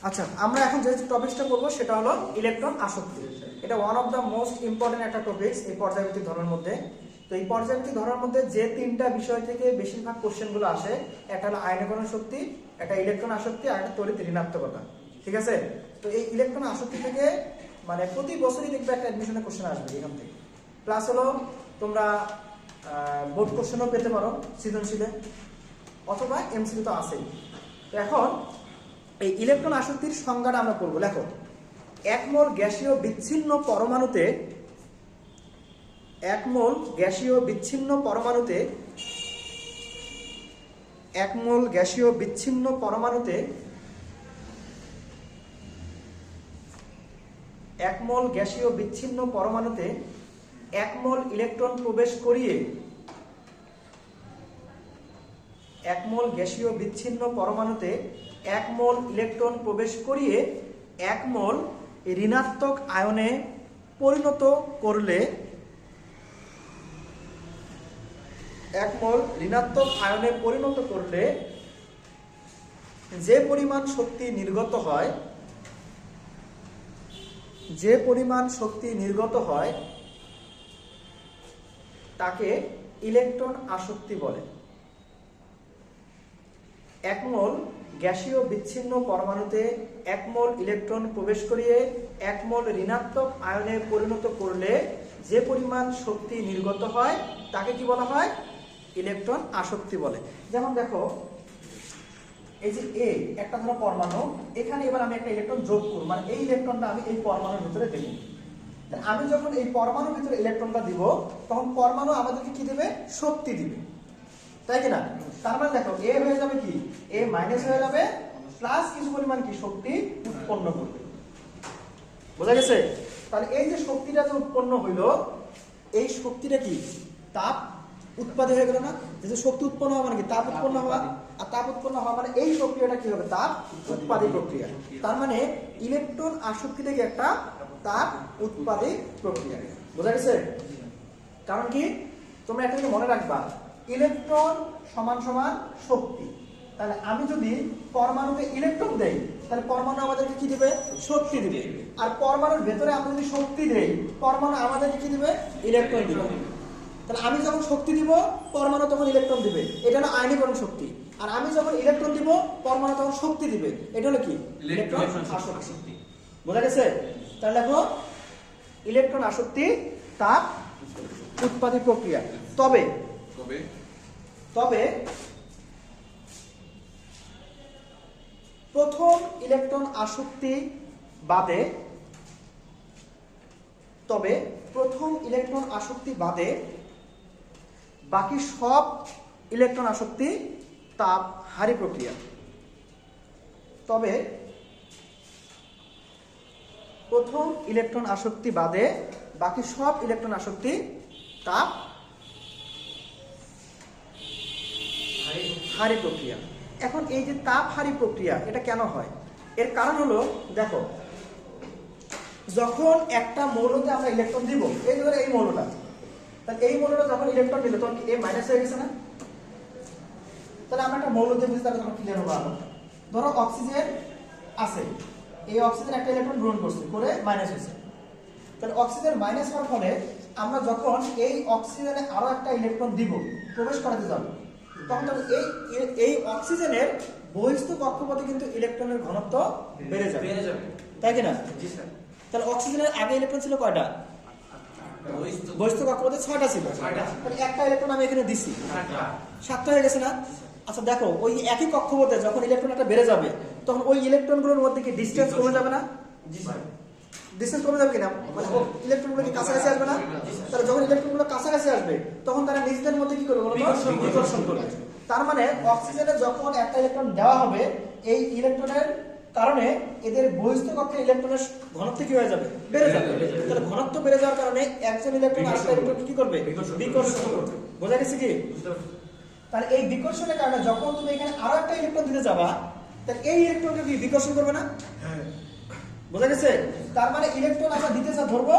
আচ্ছা, আমরা এখন যে টপিকসটা করবো সেটা হলো ইলেকট্রন আসক্তি। এটা one of the most important একটা টপিকস এই পর্যায়ভিত্তিক ধর্মের মধ্যে। তো এই পর্যায়ভিত্তিক ধর্মের মধ্যে যে তিনটা বিষয় থেকে বেশিরভাগ কোশ্চেনগুলো আসে, একটা হলো আয়নীকরণ শক্তি, একটা ইলেকট্রন আসক্তি, আর একটা তড়িৎ ঋণাত্মকতা। ঠিক আছে? তো এই ইলেকট্রন আসক্তি থেকে মানে প্রতি বছরই দেখবে একটা অ্যাডমিশনের কোশ্চেন আসবে এখান থেকে। প্লাস হলো তোমরা বোর্ড কোশ্চেনও পেতে পারো সৃজনশীলে, অথবা এমসিকিউ তো আছেই। তো এখন এই ইলেকট্রন আসক্তির সংজ্ঞাটা আমরা পড়বো। লেখো, এক মোল গ্যাসীয় বিচ্ছিন্ন পরমাণুতে এক মোল গ্যাসীয় বিচ্ছিন্ন পরমাণুতে এক মোল গ্যাসীয় বিচ্ছিন্ন পরমাণুতে এক মোল গ্যাসীয় বিচ্ছিন্ন পরমাণুতে এক মোল ইলেকট্রন প্রবেশ করিয়ে এক মোল গ্যাসীয় বিচ্ছিন্ন পরমাণুতে এক মোল ইলেকট্রন প্রবেশ করিয়ে এক মোল ঋণাত্মক আয়নে পরিণত করলে এক মোল ঋণাত্মক আয়নে পরিণত করলে যে পরিমাণ শক্তি নির্গত হয় তাকে ইলেকট্রন আসক্তি বলে। এক মোল গ্যাসীয় বিচ্ছিন্ন পরমাণুতে এক মোল ইলেকট্রন প্রবেশ করিয়ে এক মোল ঋণাত্মক আয়নে পরিণত করলে যে পরিমাণ শক্তি নির্গত হয় তাকে কি বলা হয়? ইলেকট্রন আসক্তি বলে। যেমন দেখো, এই যে এ একটা ধরো পরমাণু, এখানে এবার আমি একটা ইলেকট্রন যোগ করব, মানে এই ইলেকট্রনটা আমি এই পরমাণুর ভিতরে দেব। আমি যখন এই পরমাণুর ভিতরে ইলেকট্রনটা দিব, তখন পরমাণু আমাদেরকে কি দিবে? শক্তি দিবে, তাই কিনা? তার মানে দেখো, এ হয়ে যাবে কি, এ মাইনাস হয়ে যাবে, প্লাস কিছু পরিমাণ কি শক্তি উৎপন্ন করবে। বোঝা গেছে? তাহলে এই যে শক্তিটা যে উৎপন্ন হইলো, এই শক্তিটা কি তাপ উৎপাদন হয়ে গেল না? যে শক্তি উৎপন্ন হওয়া মানে কি তাপ উৎপন্ন হওয়া, আর তাপ উৎপন্ন হওয়া মানে এই প্রক্রিয়াটা কি হবে? তাপ উৎপাদী প্রক্রিয়া। তার মানে ইলেকট্রন আসক্তি থেকে একটা তাপ উৎপাদী প্রক্রিয়া। বোঝা গেছে? কারণ কি, তোমরা একটা জিনিস মনে রাখবা, ইলেকট্রন সমান সমান শক্তি। তাহলে আমি যদি পরমাণুতে ইলেকট্রন দেই, তাহলে পরমাণু আমাদেরকে কি দিবে? শক্তি দিবে। আর পরমাণুর ভেতরে আমরা যদি শক্তি দেই, পরমাণু আমাদেরকে কি দিবে? ইলেকট্রন দিবে। তাহলে আমি যখন শক্তি দিব, পরমাণু তখন ইলেকট্রন দিবে, এটা হলো আয়নীকরণ শক্তি। আর আমি যখন ইলেকট্রন দিব, পরমাণু তখন শক্তি দিবে, এটা হলো কি? ইলেকট্রন আসক্তি। বোঝা গেছে? তাহলে দেখো, ইলেকট্রন আসক্তি তাপ উৎপাদী প্রক্রিয়া। তবে প্রথম ইলেকট্রন আসক্তি বাদে বাকি সব ইলেকট্রন আসক্তি তাপ হারি প্রক্রিয়া। তবে প্রথম ইলেকট্রন আসক্তি বাদে বাকি সব ইলেকট্রন আসক্তি তাপ হারি প্রক্রিয়া। এখন এই যে তাপ হারি প্রক্রিয়া, এটা কেন হয়? এর কারণ হলো, দেখো, যখন একটা মৌলতে আমরা ইলেকট্রন দিব, এই ধরে এই মৌলটা, তাহলে এই মৌলটা যখন ইলেকট্রন দিল, তখন এ মাইনাস হয়ে গেছে না? তাহলে আমরা একটা মৌল দিয়ে বুঝি, তাহলে তখন ক্লিয়ার হবো আরো। ধরো অক্সিজেন আছে, এই অক্সিজেন একটা ইলেকট্রন গ্রহণ করছে, করে মাইনাস হয়েছে। তাহলে অক্সিজেন মাইনাস হওয়ার ফলে আমরা যখন এই অক্সিজেনে আরো একটা ইলেকট্রন দিব, প্রবেশ করাতে যাবো, তখন এই অক্সিজেনের বহিস্থ কক্ষপথে কিন্তু ইলেকট্রনের ঘনত্ব বেড়ে যাবে, তাই কিনা? তাহলে অক্সিজেনের আগে ইলেকট্রন ছিল কয়টা? বহিস্থ কক্ষপথে 6টা ছিল। তাহলে একটা ইলেকট্রন আমি এখানে দিছি, 7টা হয়ে গেছে না? আচ্ছা দেখো, ওই একই কক্ষপথে যখন ইলেকট্রন একটা বেড়ে যাবে, তখন ওই ইলেকট্রনগুলোর মধ্যে কি ডিসটেন্স কমে যাবে না? ডিসটেন্স কমে যাবে কিনা? মানে ইলেকট্রনগুলো কি কাছাকাছি আসবে না? তাহলে যখন ইলেকট্রনগুলো কাছাকাছি আসবে, তখন তারা নিজেদের মধ্যে কি করবে? বিকর্ষণ করবে। তার মানে অক্সিজেনে যখন একটা ইলেকট্রন দেওয়া হবে, এই ইলেকট্রনের কারণে এদের বহিস্থ কক্ষে ইলেকট্রনের ঘনত্ব কি হয়ে যাবে? বেড়ে যাবে। তাহলে ঘনত্ব বেড়ে যাওয়ার কারণে একজন ইলেকট্রন আরেকটা ইলেকট্রন কি করবে? বিকর্ষণ করবে। বোঝা গেছে কি? তাহলে এই বিকর্ষণের কারণে যখন তুমি এখানে আরো একটা ইলেকট্রন দিতে যাবা, তাহলে এই ইলেকট্রনকে কি বিকর্ষণ করবে না? বোঝা গেছে? তার মানে ইলেকট্রন আমরা দিতে যা ধরবো,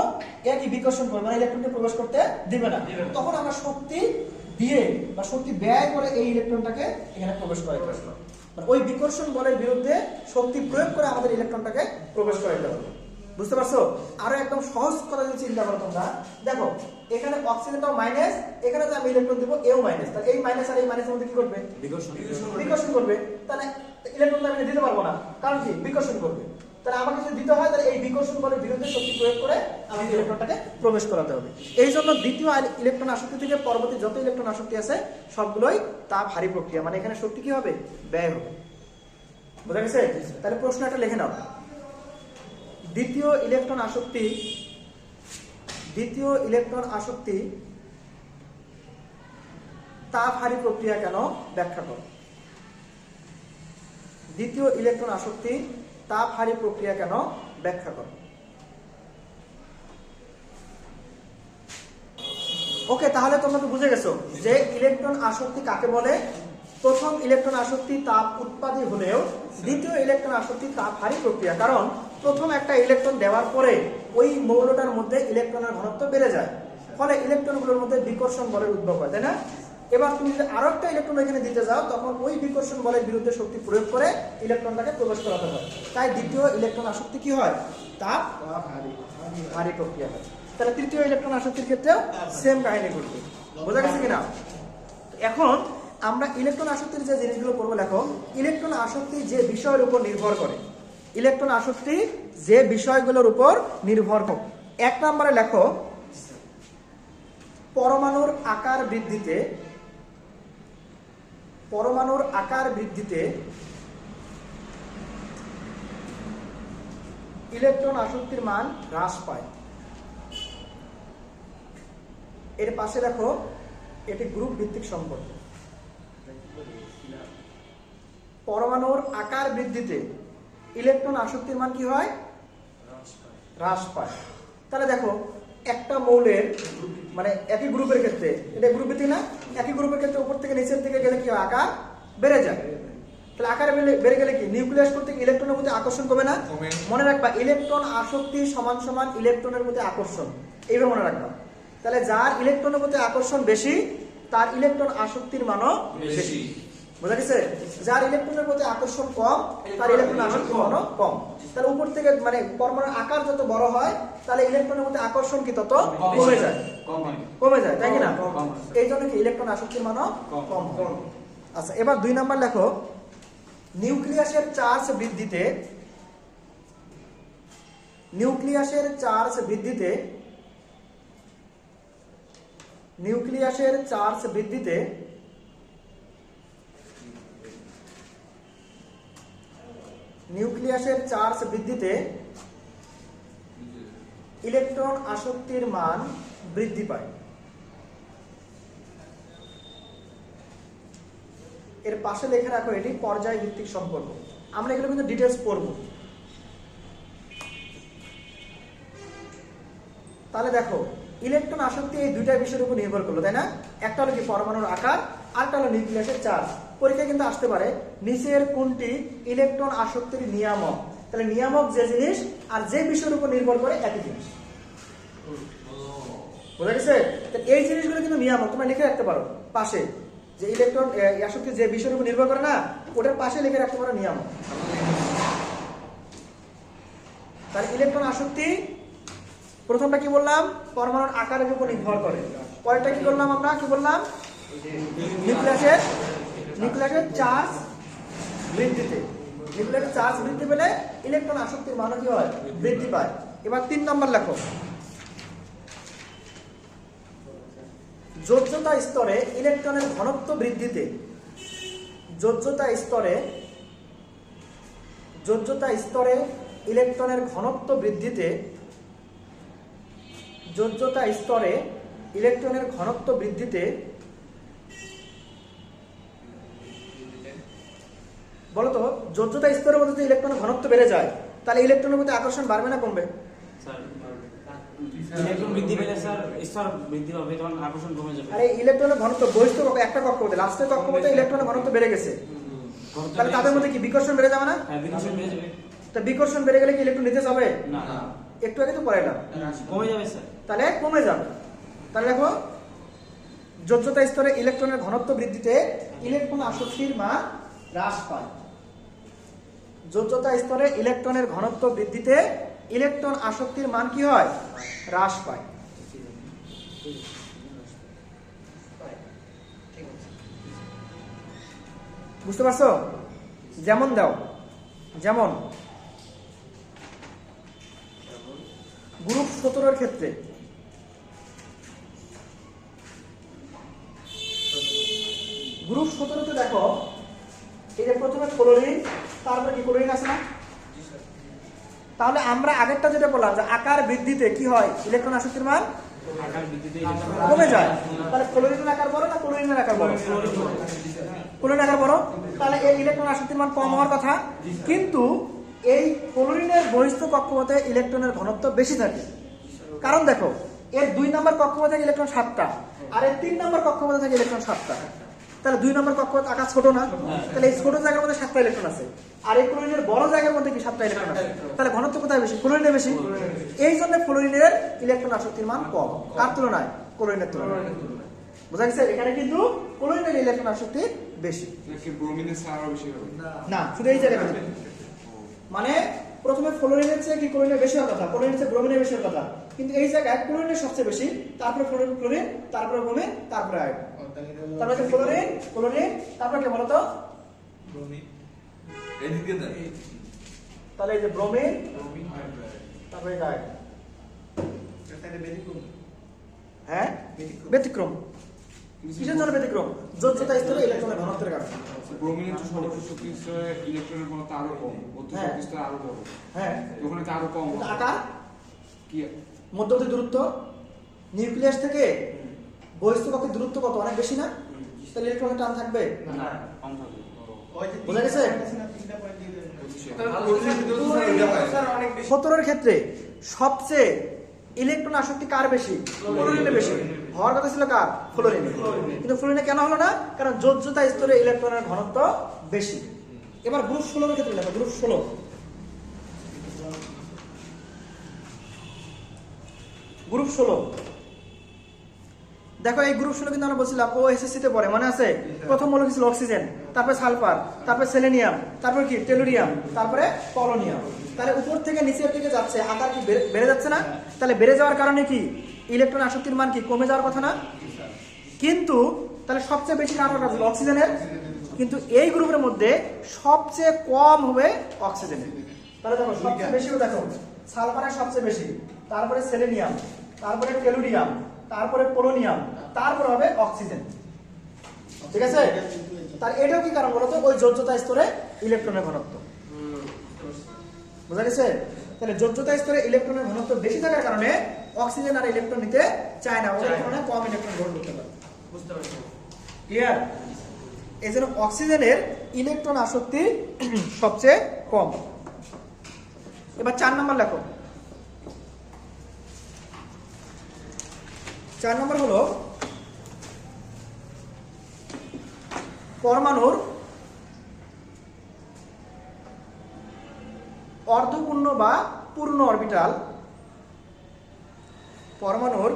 একই বিকর্ষণ করবে, মানে ইলেকট্রনকে প্রবেশ করতে দিবে না। তখন আমরা শক্তি দিয়ে বা শক্তি ব্যয় করে এই ইলেকট্রনটাকে এখানে প্রবেশ করাই। মানে ওই বিকর্ষণ বলের বিরুদ্ধে শক্তি প্রয়োগ করে আমাদের ইলেকট্রনটাকে প্রবেশ করাতে হবে। বুঝতে পারছো? আরো একদম সহজ কথা যদি চিন্তা করো তোমরা, দেখো এখানে অক্সিজেনটাও মাইনাস, এখানে যে আমি ইলেকট্রন দেবো এও মাইনাস, তাহলে এই মাইনাস আর এই মাইনাসের মধ্যে কি করবে? বিকর্ষণ করবে। তাহলে ইলেকট্রনটা আমি দিতে পারবো না, কারণ কি? বিকর্ষণ করবে। তাহলে আমাকে যদি দিতে হয়, তাহলে এই বিকর্ষণ বলের বিরুদ্ধে শক্তি প্রয়োগ করে আমাকে ইলেকট্রনটাকে প্রবেশ করাতে হবে। এই জন্য দ্বিতীয় ইলেকট্রন আসক্তি থেকে পরবর্তী যত ইলেকট্রন আসক্তি আছে সবগুলোই তাপ হারি প্রক্রিয়া, মানে এখানে শক্তি কি হবে? ব্যয় হবে। বোঝা গেছে? তাহলে প্রশ্ন একটা লিখে নাও। দ্বিতীয় ইলেকট্রন আসক্তি তাপ হারি প্রক্রিয়া কেন ব্যাখ্যা করো। দ্বিতীয় ইলেকট্রন আসক্তি তাপ হারি প্রক্রিয়া কেন ব্যাখ্যা করো। ওকে, তাহলে তোমরা তো বুঝে গেছো যে ইলেকট্রন আসক্তি কাকে বলে। প্রথম ইলেকট্রন আসক্তি তাপ উৎপাদী হলেও দ্বিতীয় ইলেকট্রন আসক্তি তাপ হারি প্রক্রিয়া, কারণ প্রথম একটা ইলেকট্রন দেওয়ার পরে ওই মৌলটার মধ্যে ইলেকট্রনের ঘনত্ব বেড়ে যায়, ফলে ইলেকট্রনগুলোর মধ্যে বিকর্ষণ বলের উদ্ভব হয়, তাই না? এবার তুমি যদি আরো একটা ইলেকট্রন এখানে দিতে যাও, তখন ওই বিকর্ষণ বলের বিরুদ্ধে শক্তি প্রয়োগ করে ইলেকট্রনটাকে প্রবেশ করাতে হয়। তাই দ্বিতীয় ইলেকট্রন আসক্তি কি হয়? তাপ হারি প্রক্রিয়া হয়। তাহলে তৃতীয় ইলেকট্রন আসক্তির ক্ষেত্রেও সেম কাহিনী ঘটবে। বোঝা গেছে কিনা? এখন আমরা ইলেকট্রন আসক্তির যে জিনিসগুলো পড়বো, লেখো ইলেকট্রন আসক্তি যে বিষয়ের উপর নির্ভর করে। ইলেকট্রন আসক্তি যে বিষয়গুলোর উপর নির্ভর করে। 1 নম্বরে লেখো পরমাণুর আকার বৃদ্ধিতে ইলেকট্রন আসক্তির মান হ্রাস পায়। এর পাশে দেখো এটি গ্রুপ ভিত্তিক সম্পর্ক। পরমাণুর আকার বৃদ্ধিতে ইলেকট্রন আসক্তির মান কি হয়? হ্রাস পায়। তাহলে দেখো একটা মৌলের মানে একই গ্রুপের ক্ষেত্রে, এটা গ্রুপ ভিত্তিক না? একই গ্রুপের ক্ষেত্রে উপর থেকে নিচের দিকে গেলে কি হয়? আকার বেড়ে যায়। তাহলে আকার বেড়ে গেলে কি নিউক্লিয়াস কর্তৃক ইলেকট্রনের প্রতি আকর্ষণ কমে না? মনে রাখবা, ইলেকট্রন আসক্তি সমান সমান ইলেকট্রনের প্রতি আকর্ষণ, এইভাবে মনে রাখবা। তাহলে যার ইলেকট্রনের প্রতি আকর্ষণ বেশি তার ইলেকট্রন আসক্তির মানও বেশি। বোঝা গেছে? যার ইলেকট্রনের প্রতি আকর্ষণ কম তার ইলেকট্রন আসক্তির মানও কম। তাহলে উপর থেকে মানে পরমাণুর আকার যত বড় হয় তাহলে ইলেকট্রনের প্রতি আকর্ষণ কি তত কমে যায়, তাই কি না? এই জন্য কি ইলেকট্রন আসক্তির মানও কম হয়। আচ্ছা, এবার 2 নাম্বার লেখো নিউক্লিয়াসের চার্জ বৃদ্ধিতে ইলেকট্রন আসক্তির মান বৃদ্ধি পায়। এর পাশে লেখা রাখো এটি পর্যায় ভিত্তিক সম্পর্ক। আমরা এগুলো কিন্তু ডিটেইলস পড়বো। তাহলে দেখো ইলেকট্রন আসক্তি এই দুইটা বিষয়ের উপর নির্ভর করলো, তাই না? একটা হলো কি পরমাণুর আকার, আরেকটা হলো নিউক্লিয়াসের চার্জ। পরীক্ষায় কিন্তু আসতে পারে নিচের কোনটি ইলেকট্রন আসক্তির নিয়ামক। তাহলে নিয়ামক যে জিনিস আর যে বিষয়ের উপর নির্ভর করে একই জিনিস। বোঝা গেছে? এই জিনিসগুলো কিন্তু নিয়ামক, তোমরা লিখে রাখতে পারো পাশে, যে ইলেকট্রন আসক্তি যে বিষয়ের উপর নির্ভর করে না ওটার পাশে লিখে রাখতে পারো নিয়ামক। তাহলে ইলেকট্রন আসক্তি প্রথমটা কি বললাম? পরমাণুর আকারের উপর নির্ভর করে। পরেরটা কি করলাম আমরা? কি বললাম? নিউক্লিয়াসের চার্জ বৃদ্ধিতে। নিউক্লিয়াসের চার্জ বৃদ্ধি পেলে ইলেকট্রন আসক্তির মান কি হয়? বৃদ্ধি পায়। এবার 3 নাম্বার লেখো যোজ্যতা স্তরে ইলেকট্রনের ঘনত্ব বৃদ্ধিতে ইলেকট্রনের ঘনত্ব বৃদ্ধিতে বলতো যোজ্যতা স্তরের মধ্যে ইলেকট্রনের ঘনত্ব বেড়ে যায় তাহলে ইলেকট্রনের প্রতি আকর্ষণ বাড়বে না কমবে? ইলেকট্রন বৃদ্ধি পেলে স্যার স্তর বৃদ্ধি হবে, তখন আকর্ষণ কমে যাবে। আরে ইলেকট্রনের ঘনত্ব বহিস্থ একটা কক্ষপথে লাস্টের কক্ষপথে ইলেকট্রনের ঘনত্ব বেড়ে গেছে, তাহলে তাদের মধ্যে কি বিকর্ষণ বেড়ে যাবে না? হ্যাঁ, বিকর্ষণ বেড়ে যাবে। তা বিকর্ষণ বেড়ে গেলে কি ইলেকট্রন নিতে যাবে না? একটু আগে তো পড়াইলাম কমে যাবে স্যার। তাহলে কমে যাবে। তাহলে দেখো যোজ্যতা স্তরে ইলেকট্রনের ঘনত্ব বৃদ্ধিতে ইলেকট্রন আসক্তির মান হ্রাস পায়। যোজ্যতা স্তরে ইলেকট্রনের ঘনত্ব বৃদ্ধিতে ইলেকট্রন আসক্তির মান কি হয়? হ্রাস পায়। বুঝতে পারছো? যেমন দাও, যেমন গ্রুপ 17 এর ক্ষেত্রে গ্রুপ 17 তে দেখো, এই যে প্রথমে ক্লোরিন, তারপরে কি ক্লোরিন আছে না? তাহলে আমরা আগেরটা যেটা বললাম যে আকার বৃদ্ধিতে কি হয়? ইলেকট্রন আসক্তির মান আকার বৃদ্ধিতে কমে যায়। তাহলে ক্লোরিনের আকার বড় না ক্লোরিনের আকার বড়? ক্লোরিনের আকার বড়। তাহলে এই ইলেকট্রন আসক্তির মান কম হওয়ার কথা, কিন্তু এই ক্লোরিনের বহিস্থ কক্ষপথে ইলেকট্রনের ঘনত্ব বেশি থাকে। কারণ দেখো, এর 2 নম্বর কক্ষপথে থাকে ইলেকট্রন 7টা, আর এর 3 নম্বর কক্ষপথে থাকে ইলেকট্রন 7টা। তাহলে 2 নম্বর কক্ষপথ আকার ছোট না? তাহলে এই ছোট জায়গার মধ্যে 7টা ইলেকট্রন আছে, আর এই ক্লোরিনের বড় জায়গার মধ্যে কি 7টা ইলেকট্রন আছে। তাহলে ঘনত্ব কোথায় বেশি? ক্লোরিনে বেশি। এই জন্য ক্লোরিনের ইলেকট্রন আসক্তির মান কম। কার তুলনায়? ক্লোরিনের তুলনায়। বুঝা গেছে? এখানে কিন্তু ক্লোরিনের ইলেকট্রন আসক্তি বেশি। ব্রোমিনের চেয়ে আরো বেশি হবে না, শুধু এই জায়গাটা। মানে প্রথমে ফ্লোরিনের চেয়ে কি ক্লোরিনের বেশি হওয়ার কথা, ক্লোরিনের চেয়ে ব্রোমিনের বেশি হওয়ার কথা, কিন্তু এই জায়গায় ক্লোরিনের সবচেয়ে বেশি, তারপরে ক্লোরিন, তারপরে ব্রোমিন, তারপরে আয়োডিন। তারপরে ক্লোরিন, ক্লোরিন, তারপরে কি বলতো? ব্রোমিন এদিকে দেন। তাহলে এই যে ব্রোমিন, তারপরে এটা আয়োডিন। হ্যাঁ, ব্যতিক্রম। কিসের জন্য ব্যতিক্রম? যোজ্যতা স্তরে ইলেকট্রনের ঘনত্বের কারণে। ব্রোমিনের তো সর্বোচ্চ শক্তি স্তরে ইলেকট্রনের ঘনত্ব আরো কম, মধ্য হ্যাঁ। শক্তি স্তরে আরো বড়। হ্যাঁ, ওখানে তো আরো কম কিন্তু হবে। আকার, কি মধ্যবর্তী দূরত্ব, নিউক্লিয়াস থেকে বহিস্থ কক্ষের দূরত্ব কত? অনেক বেশি না? তাহলে ইলেকট্রনের টান থাকবে না, কম থাকবে। বোঝা গেছে? বুঝছে? 17 এর ক্ষেত্রে সবচেয়ে ইলেকট্রন আসক্তি কার বেশি? ফ্লোরিনের বেশি। হওয়ার কথা ছিল কার? ফ্লোরিনের। কিন্তু ফ্লোরিনে কেন হলো না? কারণ যোজ্যতা স্তরে ইলেকট্রনের ঘনত্ব বেশি। এবার গ্রুপ 16 এর ক্ষেত্রে দেখো, গ্রুপ 16। গ্রুপ 16 দেখো, এই গ্রুপ 16 কিন্তু আমরা বলছিলাম OSSC তে পড়ে, মনে আছে? প্রথম মৌল ছিল অক্সিজেন, তারপরে সালফার, তারপরে সেলেনিয়াম, তারপরে কি টেলুরিয়াম, তারপরে পলোনিয়াম। তাহলে উপর থেকে নিচের দিকে যাচ্ছে, আকার কি বেড়ে যাচ্ছে না? তাহলে বেড়ে যাওয়ার কারণে কি ইলেকট্রন আসক্তির মান কি কমে যাওয়ার কথা না? কিন্তু তাহলে সবচেয়ে বেশি কার ছিল? অক্সিজেনের। কিন্তু এই গ্রুপের মধ্যে সবচেয়ে কম হবে অক্সিজেনের। তাহলে দেখো, সবচেয়ে বেশি দেখো সালফারের সবচেয়ে বেশি, তারপরে সেলেনিয়াম, তারপরে টেলুরিয়াম, তারপরে পোলোনিয়াম, তারপরে হবে অক্সিজেন। ঠিক আছে? তার এটাও কি কারণ বলতো? ওই যোজ্যতা স্তরে ইলেকট্রনের ঘনত্ব। বুঝা গেছে? তাহলে যোজ্যতা স্তরে ইলেকট্রনের ঘনত্ব বেশি থাকার কারণে অক্সিজেন আর ইলেকট্রন নিতে চায় না, ওই কারণে কম ইলেকট্রন গ্রহণ করতে পারে। বুঝতে পারছো? ক্লিয়ার? এই জন্য অক্সিজেনের ইলেকট্রন আসক্তি সবচেয়ে কম। এবার 4 নম্বর লেখো। 4 নম্বর হলো পরমাণুর অর্ধপূর্ণ বা পূর্ণ অরবিটাল। পরমাণুর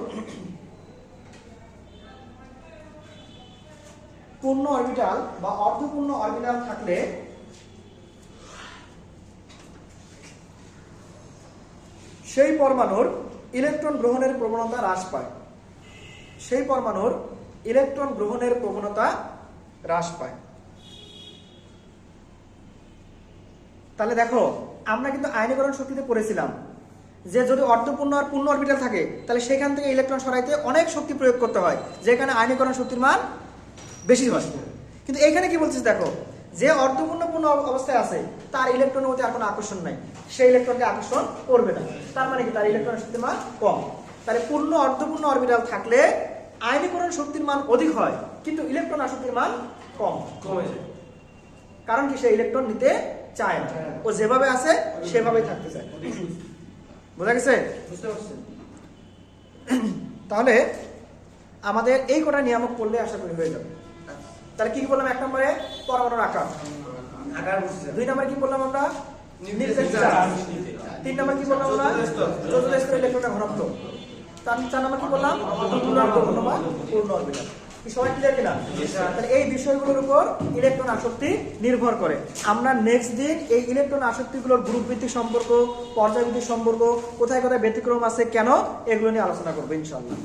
পূর্ণ অরবিটাল বা অর্ধপূর্ণ অরবিটাল থাকলে সেই পরমাণুর ইলেকট্রন গ্রহণের প্রবণতা হ্রাস পায়। সেই পরমাণুর ইলেকট্রন গ্রহণের প্রবণতা হ্রাস পায়। তাহলে দেখো, আমরা কিন্তু আয়নীকরণ শক্তিতে পড়েছিলাম যে যদি অর্ধপূর্ণ আর পূর্ণ অরবিটাল থাকে, তাহলে সেখান থেকে ইলেকট্রন সরাইতে অনেক শক্তি প্রয়োগ করতে হয়, যেখানে আয়নীকরণ শক্তির মান বেশি হয়। কিন্তু এইখানে কি বলছিস দেখো, যে অর্ধপূর্ণ পূর্ণ অবস্থায় আছে তার ইলেকট্রনের মধ্যে আর কোনো আকর্ষণ নাই, সেই ইলেকট্রনকে আকর্ষণ করবে না। তার মানে কি? তার ইলেকট্রনের শক্তির মান কম। তাহলে পূর্ণ অর্ধপূর্ণ অরবিটাল থাকলে আয়নীকরণ শক্তির মান অধিক হয়, কিন্তু ইলেকট্রন আসক্তির মান কম কমে যায়। কারণ কি? সে ইলেকট্রন নিতে চায় না, ও যেভাবে আছে সেভাবেই থাকতে চায়। বোঝা গেছে? বুঝতে পারছেন? তাহলে আমাদের এই কটা নিয়ামক করলে আশা করি হয়ে যাবে। তাহলে কি বললাম? 1 নম্বরে পরমাণুর আকার, আকার বুঝছে। 2 নম্বরে কি বললাম আমরা? নির্দিষ্ট চার্জ। 3 নম্বর কি বললাম আমরা? যোজ্যতা স্তরে ইলেকট্রনের ঘনত্ব। 4 নম্বর কি বললাম? পূর্ণ অর্ধপূর্ণ বা পূর্ণ অরবিটাল। কি সবাই ক্লিয়ার কিনা? তাহলে এই বিষয়গুলোর উপর ইলেকট্রন আসক্তি নির্ভর করে। আমরা নেক্সট দিন এই ইলেকট্রন আসক্তিগুলোর গ্রুপ ভিত্তিক সম্পর্ক, পর্যায়ভিত্তিক সম্পর্ক, কোথায় কোথায় ব্যতিক্রম আছে, কেন, এগুলো নিয়ে আলোচনা করবো ইনশাআল্লাহ।